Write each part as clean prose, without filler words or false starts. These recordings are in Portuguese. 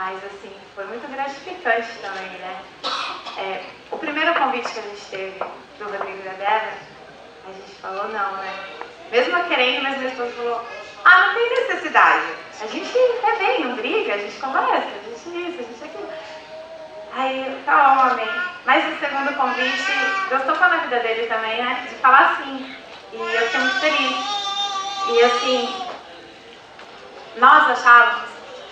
mas assim, foi muito gratificante também, né? O primeiro convite que a gente teve do Rodrigo e da Débora, a gente falou não, né? Mesmo eu querendo, mas minha esposa falou, não tem necessidade. A gente bem, não briga, a gente conversa, a gente isso, a gente aquilo. Aí, tá bom, amém. Mas o segundo convite, Deus tocou na vida dele também, né? De falar sim. E eu fiquei muito feliz. E assim, nós achávamos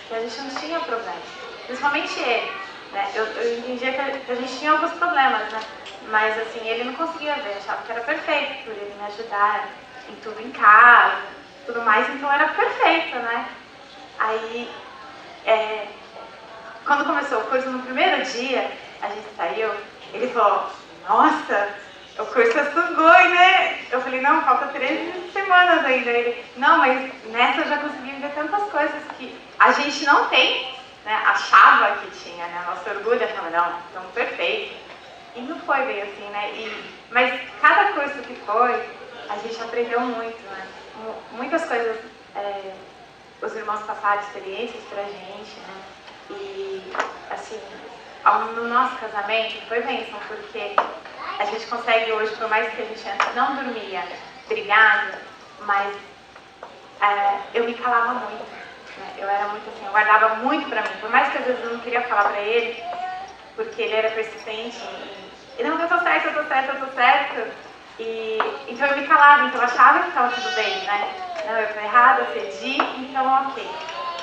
que a gente não tinha problema. Principalmente ele, né? Eu entendia que a gente tinha alguns problemas, né? Mas assim, ele não conseguia ver, achava que era perfeito por ele me ajudar em tudo em casa, tudo mais, então era perfeito, né? Aí, quando começou o curso, no primeiro dia, a gente saiu, ele falou, nossa, o curso é sugoi, né? Eu falei, não, falta 13 semanas ainda. Ele, não, mas nessa eu já consegui ver tantas coisas que a gente não tem, né? Achava que tinha, né? Nosso orgulho, achava, não, estamos perfeitos. E não foi bem assim, né? Mas cada curso que foi, a gente aprendeu muito, né? Muitas coisas, os irmãos passaram experiências pra gente, né? E, assim, no nosso casamento foi bênção, porque a gente consegue hoje, por mais que a gente antes não dormia brigado, mas eu me calava muito, né? Eu era muito assim, eu guardava muito pra mim, por mais que às vezes eu não queria falar pra ele, porque ele era persistente e não, eu tô certo. Então eu me calava, então eu achava que estava tudo bem, né? Não, eu tô errada, cedi, então ok.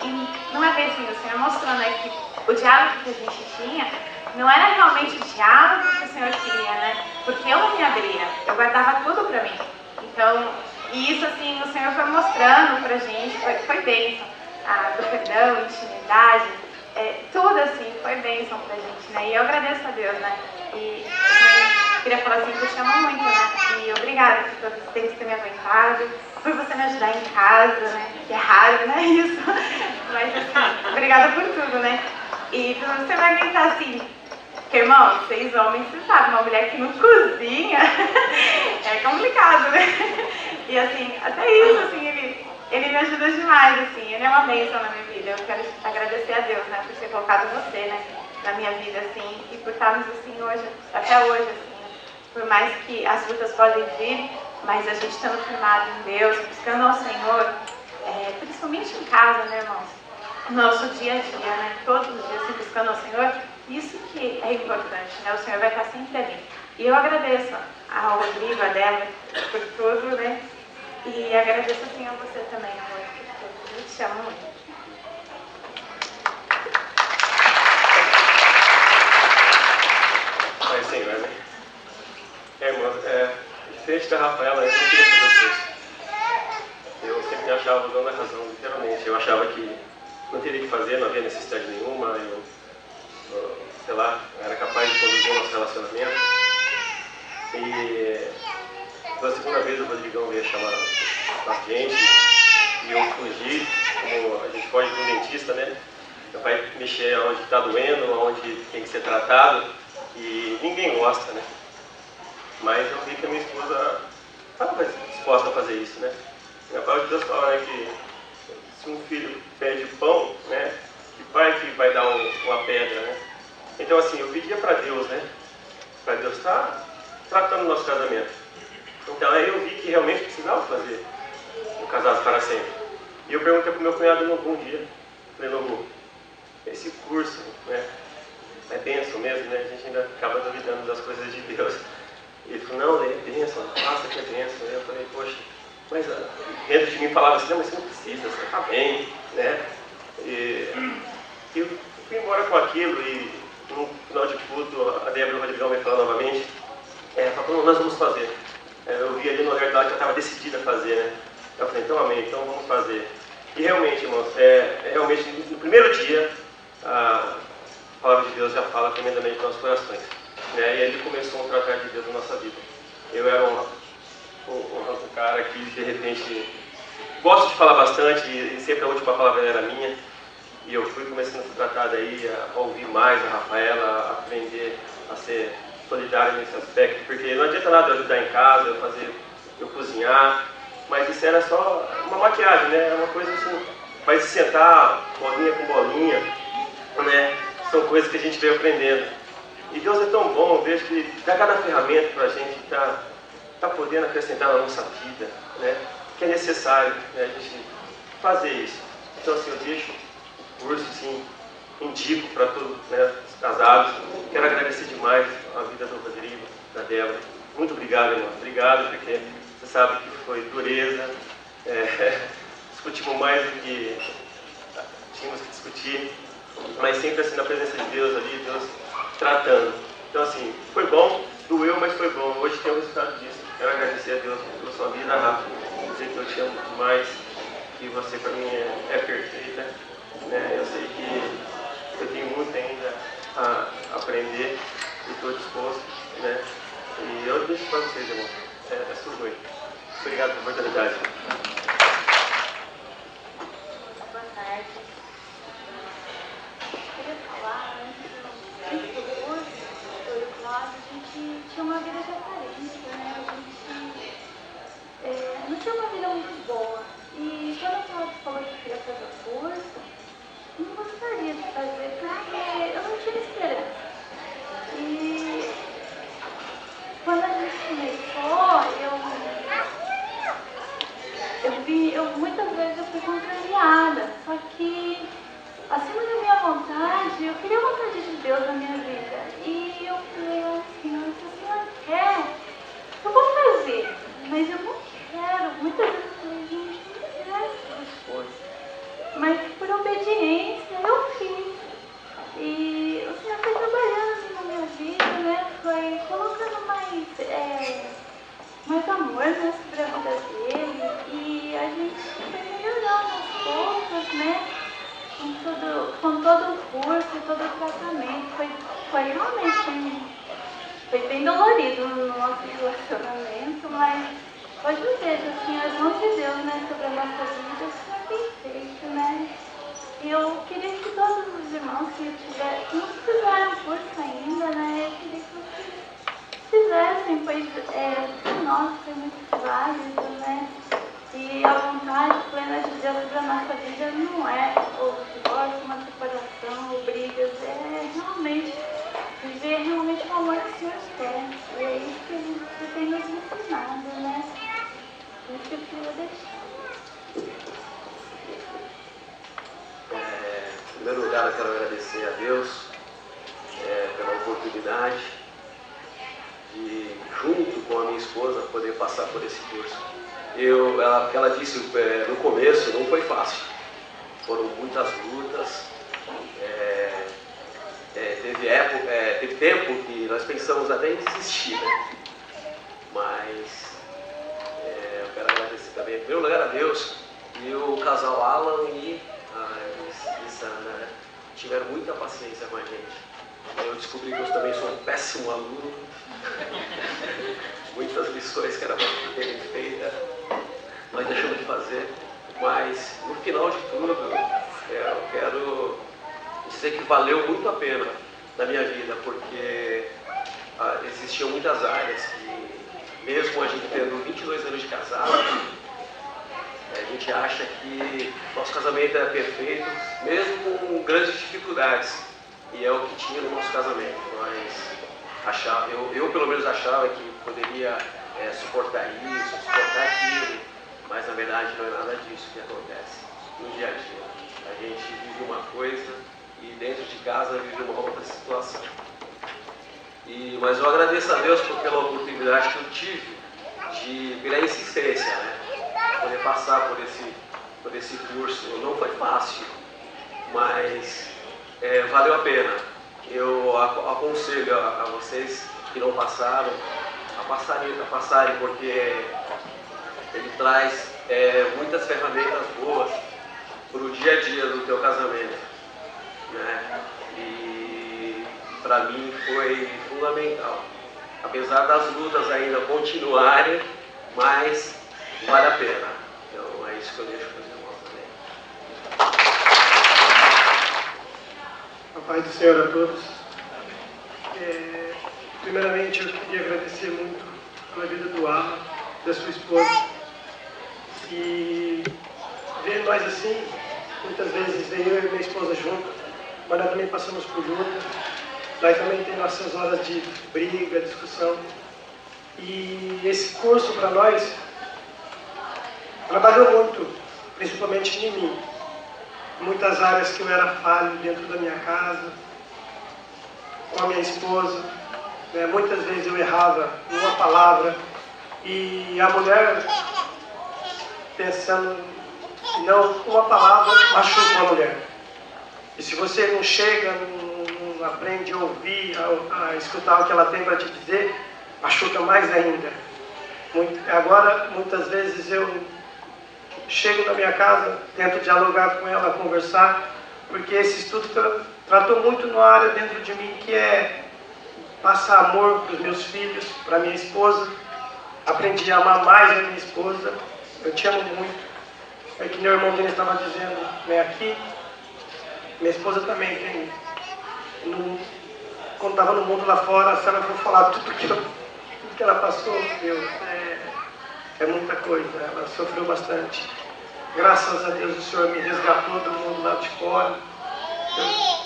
E não é bem assim, o Senhor mostrou, né, que o diálogo que a gente tinha não era realmente o diálogo que o Senhor queria, né? Porque eu não me abria, eu guardava tudo pra mim. Então, e isso assim, o Senhor foi mostrando pra gente, foi bênção, do perdão, intimidade, tudo assim, foi bênção pra gente, né? E eu agradeço a Deus, né? E eu queria falar assim, que eu te amo muito, né? E obrigada por todo esse tempo que você me aguentado, por você me ajudar em casa, né? Que é raro, né? Isso. Mas assim, obrigada por tudo, né? E por você me aguentar assim, porque, irmão, vocês homens, você sabe, uma mulher que não cozinha é complicado, né? E assim, até isso, assim, ele me ajuda demais, assim, ele é uma bênção na minha vida. Eu quero agradecer a Deus, né, por ter colocado você, né, na minha vida, assim, e por estarmos assim hoje, até hoje, assim, por mais que as lutas podem vir, mas a gente estando firmado em Deus, buscando ao Senhor, principalmente em casa, né, irmãos? Nosso dia a dia, né? Todos os dias, assim, buscando ao Senhor, isso que é importante, né? O Senhor vai estar sempre ali. E eu agradeço ao Rodrigo, a Débora, por tudo, né? E agradeço, assim, a você também, amor, por tudo. Eu te amo muito. Pai Senhor, né? Irmã, diferente da Rafaela, eu não queria fazer o curso. Eu sempre me achava o dono da razão, literalmente. Eu achava que não teria que fazer, não havia necessidade nenhuma. Eu sei lá, era capaz de conduzir o nosso relacionamento. E pela segunda vez o Rodrigão veio chamar a gente e eu fugi, como a gente pode ir para um dentista, né? Vai mexer onde está doendo, onde tem que ser tratado e ninguém gosta, né? Mas eu vi que a minha esposa estava disposta a fazer isso, né? E a palavra de Deus fala, né, que se um filho pede pão, né, que pai que vai dar uma pedra, né? Então assim, eu pedia para Deus, né, para Deus estar tratando o nosso casamento. Então aí eu vi que realmente precisava fazer o Casados para Sempre. E eu perguntei para o meu cunhado um dia, falei, Lobo, esse curso, né, é bênção mesmo, né? A gente ainda acaba duvidando das coisas de Deus. E ele falou, não, é bênção, faça que é bênção. Eu falei, poxa, mas dentro de mim falava assim, não, mas você não precisa, você está bem, né? E eu fui embora com aquilo e no final de tudo, a Débora e o Rodrigão me falaram novamente, falou, nós vamos fazer. Eu vi ali no olhar dela que ela estava decidida a fazer, né? Eu falei, então amém, então vamos fazer. E realmente, irmãos, realmente no primeiro dia, a palavra de Deus já fala tremendamente nos nossos corações. Né? E ele começou um tratar de Deus na nossa vida. Eu era um cara que, de repente, gosto de falar bastante e sempre a última palavra era minha. E eu fui começando a ser tratado aí, a ouvir mais a Rafaela, a aprender a ser solidário nesse aspecto, porque não adianta nada eu ajudar em casa, eu cozinhar, mas isso era só uma maquiagem, né? Era uma coisa assim, vai se sentar, bolinha com bolinha, né? são coisas que a gente veio aprendendo. E Deus é tão bom, eu vejo que dá cada ferramenta para a gente tá podendo acrescentar na nossa vida, né? Que é necessário, né, a gente fazer isso. Então, assim, eu deixo o curso, assim, indico para todos, né, os casados. Quero agradecer demais a vida do Rodrigo, da Débora. Muito obrigado, irmão. Obrigado, porque você sabe que foi dureza. Discutimos mais do que tínhamos que discutir, mas sempre assim na presença de Deus ali, Deus tratando. Então, assim, foi bom, doeu, mas foi bom. Hoje tem o resultado disso. Quero agradecer a Deus pela sua vida, Rafa. Dizer que eu te amo demais, que você para mim é perfeita. Né? Eu sei que eu tenho muito ainda a aprender e estou disposto. Né? E eu deixo para vocês, irmão. É sua noite. Obrigado pela oportunidade. Boa tarde. Eu queria falar, antes do curso, eu e o Cláudio, a gente tinha uma vida de aparência, né? A gente não tinha uma vida muito boa. E quando o Cláudio falou que queria fazer o curso, eu não gostaria de fazer, porque eu não tinha esperança. E quando a gente começou, muitas vezes eu fui contrariada, só que acima da minha vontade, eu queria a vontade de Deus na minha vida. E eu falei assim, se o Senhor quer, eu vou fazer, mas eu não quero. Muitas vezes eu falei, gente, eu não quero fazer esforço. Mas por obediência eu fiz. E o Senhor foi trabalhando na minha vida, né? Foi colocando mais amor, né, sobre a vida dele. E a gente foi melhorando aos poucos, né? Com todo o curso, todo o tratamento. Foi realmente foi bem dolorido no nosso relacionamento, mas hoje eu vejo assim, as mãos de Deus, né, sobre a nossa vida, o Senhor tem feito, né? E eu queria que todos os irmãos que não fizeram curso ainda, né, eu queria que vocês fizessem, pois para nós foi muito válido, né? E a vontade plena de Deus sobre a nossa vida não é o divórcio, uma separação, ou brigas, é realmente viver realmente o amor que o Senhor quer. E é isso que Ele tem nos ensinado, né? Isso que eu queria deixar. Em primeiro lugar, eu quero agradecer a Deus pela oportunidade de, junto com a minha esposa, poder passar por esse curso. Ela disse no começo, não foi fácil. Foram muitas lutas. Teve tempo que nós pensamos até em desistir, né? Mas eu quero agradecer também, em primeiro lugar, a Deus e o casal Alan e a Sandra tiveram muita paciência com a gente. Eu descobri que eu também sou um péssimo aluno. Muitas lições que era para terem feita, nós deixamos de fazer. Mas no final de tudo, eu quero dizer que valeu muito a pena na minha vida, porque existiam muitas áreas que, mesmo a gente tendo 22 anos de casado, a gente acha que nosso casamento era perfeito, mesmo com grandes dificuldades. E é o que tinha no nosso casamento. Eu pelo menos achava que poderia suportar isso, suportar aquilo, mas na verdade não é nada disso que acontece no dia a dia. A gente vive uma coisa e dentro de casa vive uma outra situação. Mas eu agradeço a Deus pela oportunidade que eu tive pela insistência, né? Poder passar por esse curso. Não foi fácil, mas valeu a pena. Eu aconselho a vocês que não passaram a passarem, porque ele traz muitas ferramentas boas para o dia a dia do teu casamento, né? E para mim foi fundamental, apesar das lutas ainda continuarem, mas vale a pena. Então é isso que eu deixo para os irmãos também. A paz do Senhor a todos. Primeiramente, eu queria agradecer muito pela vida do Alan, da sua esposa. E ver nós assim, muitas vezes vem eu e minha esposa junto, mas nós também passamos por luta. Nós também temos nossas horas de briga, discussão. E esse curso para nós trabalhou muito, principalmente em mim. Muitas áreas que eu era falho dentro da minha casa, com a minha esposa. Né? Muitas vezes eu errava uma palavra e a mulher, pensando, não, uma palavra machuca uma mulher. E se você não chega, não aprende a ouvir, a escutar o que ela tem para te dizer, machuca mais ainda. Agora, muitas vezes eu chego na minha casa, tento dialogar com ela, conversar, porque esse estudo tratou muito numa área dentro de mim que é passar amor para os meus filhos, para minha esposa. Aprendi a amar mais a minha esposa. Eu te amo muito. É que meu irmão Denis estava dizendo, né, aqui. Minha esposa também tem. Quando estava no mundo lá fora, se ela for falar tudo que ela passou, Deus, é muita coisa. Ela sofreu bastante. Graças a Deus o Senhor me resgatou do mundo lá de fora.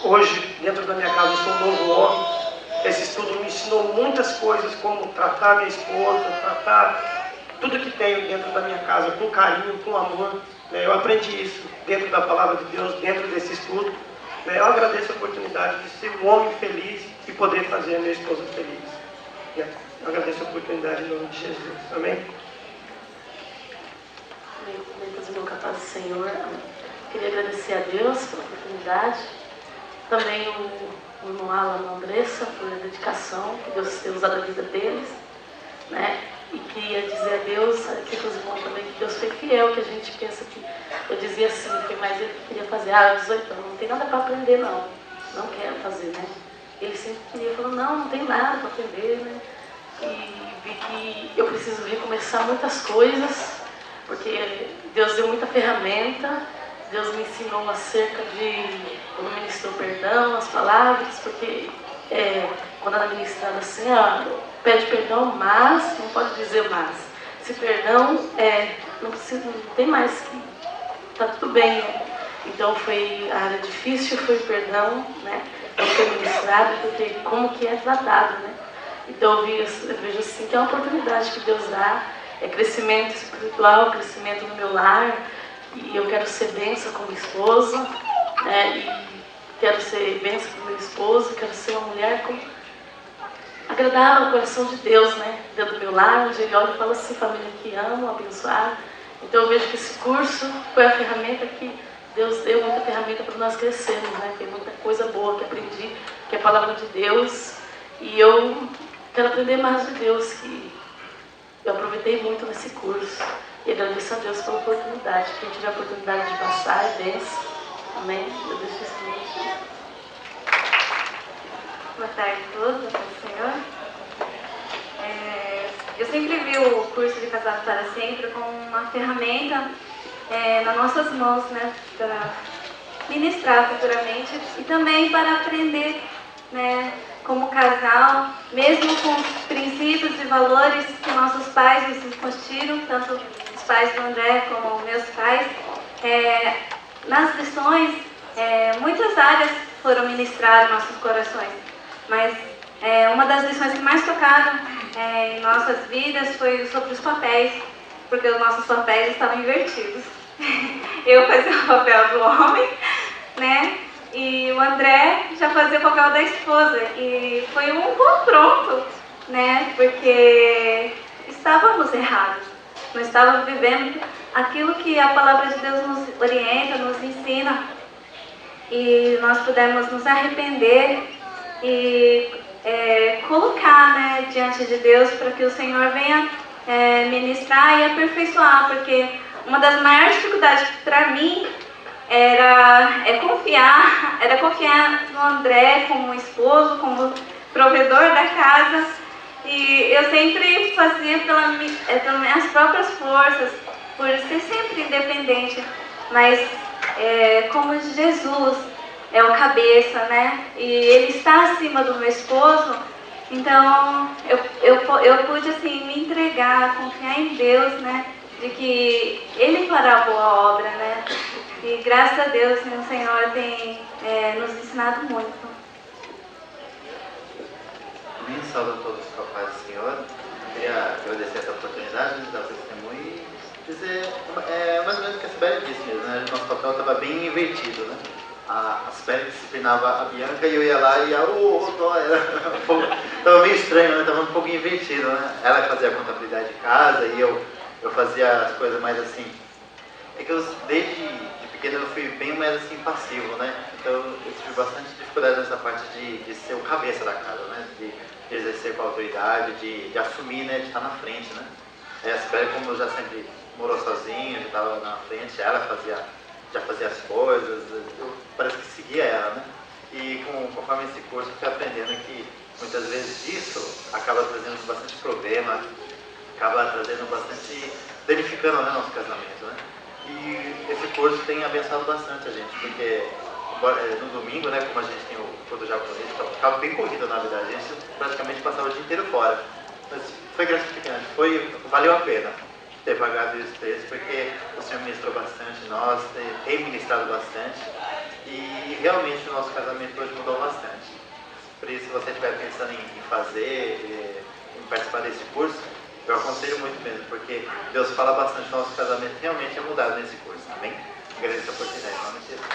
Hoje, dentro da minha casa, eu sou um novo homem. Esse estudo me ensinou muitas coisas, como tratar minha esposa, tratar tudo que tenho dentro da minha casa, com carinho, com amor. Eu aprendi isso dentro da palavra de Deus, dentro desse estudo. Eu agradeço a oportunidade de ser um homem feliz e poder fazer a minha esposa feliz. Eu agradeço a oportunidade em nome de Jesus. Amém? Deus, meu capaz do Senhor. Queria agradecer a Deus pela oportunidade. Também o irmão Alan e a Andressa por dedicação, que Deus tem usado a vida deles, né? E queria dizer a Deus, aqui para os irmãos também, que Deus foi fiel, que a gente pensa que, eu dizia assim, foi mais ele que queria fazer, 18 anos, não tem nada para aprender não quero fazer, né? Ele sempre queria, falou, não tem nada para aprender, né? E vi que eu preciso recomeçar muitas coisas, porque Deus deu muita ferramenta, Deus me ensinou acerca de como ministrou perdão, as palavras, porque quando ela ministrava assim, pede perdão, mas não pode dizer mas. Se perdão, não tem mais que, tá tudo bem, né? Então foi a área difícil, foi o perdão, né? Não foi ministrado, porque como que é tratado, né? Então eu vejo assim que é uma oportunidade que Deus dá, é crescimento espiritual, crescimento no meu lar, e eu quero ser bênção com minha esposa, né? E quero ser bênção com meu esposo, quero ser uma mulher com agradar o coração de Deus, né? Dentro do meu lar, onde ele olha e fala assim, família que amo, abençoada. Então eu vejo que esse curso foi a ferramenta que Deus deu, muita ferramenta para nós crescermos, né? Tem muita coisa boa que aprendi, que é a palavra de Deus. E eu quero aprender mais de Deus, que eu aproveitei muito nesse curso. E agradeço a Deus pela oportunidade. Quem tiver a oportunidade de passar, é bênção. Amém? Eu deixo isso muito. Boa tarde a todos, boa tarde, Senhor. Eu sempre vi o curso de Casados para Sempre como uma ferramenta nas nossas mãos, né, para ministrar futuramente e também para aprender, né, como casal, mesmo com os princípios e valores que nossos pais nos incustiram, tanto os pais do André como meus pais. Nas lições, muitas áreas foram ministradas em nossos corações, mas uma das lições que mais tocaram em nossas vidas foi sobre os papéis, porque os nossos papéis estavam invertidos. Eu fazia o papel do homem, né? E o André já fazia o papel da esposa. E foi um confronto, né? Porque estávamos errados. Não estávamos vivendo aquilo que a palavra de Deus nos orienta, nos ensina. E nós pudemos nos arrepender e colocar, né, diante de Deus para que o Senhor venha ministrar e aperfeiçoar, porque uma das maiores dificuldades para mim era confiar no André como esposo, como provedor da casa, e eu sempre fazia pelas minhas próprias forças, por ser sempre independente, mas como Jesus é o cabeça, né? E ele está acima do meu esposo, então eu pude assim me entregar, confiar em Deus, né? de que Ele fará a boa obra, né? E graças a Deus, o Senhor tem nos ensinado muito. Amém. Saúdo a todos com a paz do Senhor. Eu queria agradecer essa oportunidade de dar o testemunho e dizer mais ou menos o que a Sibeli disse mesmo, né? Nosso papel estava bem invertido, né? A Sibeli disciplinava a Bianca e eu ia lá e estava meio estranho, né? Estava um pouco invertido, né? Ela fazia a contabilidade de casa e eu fazia as coisas mais assim. É que eu, desde pequeno, eu fui bem mais assim passivo, né? Então eu tive bastante dificuldade nessa parte de ser o cabeça da casa, né? De exercer com a autoridade, de assumir, né? De estar na frente, né? A Sibeli, como já sempre morou sozinha, já estava na frente, ela já fazia as coisas, eu parece que seguia ela, né? E conforme esse curso eu fui aprendendo que muitas vezes isso acaba trazendo bastante problema, acaba trazendo bastante, danificando, né, nosso casamento, né? E esse curso tem abençoado bastante a gente, porque no domingo, né, como a gente tem o culto japonês, ficava bem corrido na verdade, a gente praticamente passava o dia inteiro fora. Mas foi gratificante, valeu a pena ter pagado esse preço, porque o Senhor ministrou bastante nós, tem ministrado bastante, e realmente o nosso casamento hoje mudou bastante. Por isso, se você estiver pensando em fazer, em participar desse curso, eu aconselho muito mesmo, porque Deus fala bastante, nosso casamento realmente é mudado nesse curso, amém? Agradeço a oportunidade, em nome de Jesus.